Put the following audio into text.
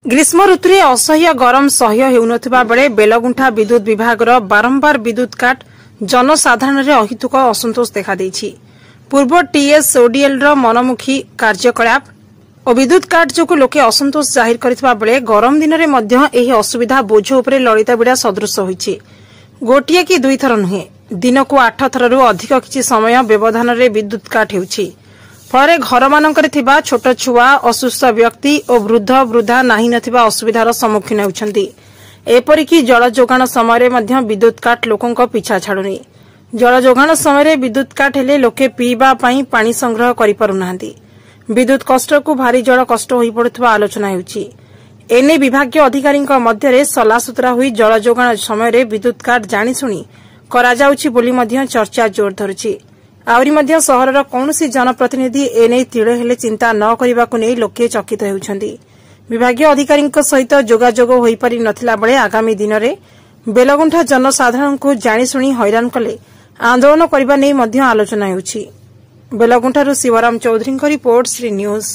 ग्रीष्म ऋतु में असह्य गरम सह्य हेउनथिबा बेले बेलगुंठा विद्युत विभागर बारंबार विद्युत काट जनसाधारण में अहितुक असंतोष देखा देछि। पूर्व टीएसओडीएल मनमुखी कार्यकलाप और विद्युत काट जो लोके असंतोष जाहिर करथिबा बेले गरम दिन में मध्य एही असुविधा बोझ उपरे ललिता बिड़ा सदृश होइछि। गोटिए कि दुई थर नुहे, दिन को 8 थरु अधिक किछि समय व्यवधान में विद्युत काट हेउछि। फल घर मानकर थिबा छोट छुआ, असुस्थ व्यक्ति और वृद्ध वृद्धा नाही नथिबा असुविधार सम्मुखीन होउछन्ति। एपरिकी जल जोगाण समय मध्य विद्युत काट लोकंक पिछा छाडुनी। जल जोगाण समय विद्युत काट हेले लोके पीबा पई पानी संग्रह करि पारुनाहांती। विद्युत कष्ट को भारी जल कष्ट होई पड़ुथबा आलोचना हेउछि। एने विभागीय अधिकारींक मध्यरे सलासुतरा होई जल जोगाण समय विद्युत काट जानिशुणी करा जाउछि बोली मध्य चर्चा जोर धरुछि। आउरी मध्य सहरर कौनसी जनप्रतिनिधि एने तिळ हेले चिंता न करिबाकु नै लोके चकित हेउछन्ति। विभागीय अधिकारींक सहित जोगाजोग होई पारि नथिला बेले आगामी दिन में बेलगुंठा जनसाधारण को जानिशुणी हैरान कले आंदोलन करने नहीं आलोचना होउछि। बेलगुंठारू शिवराम चौधरी रिपोर्ट, श्री न्यूज।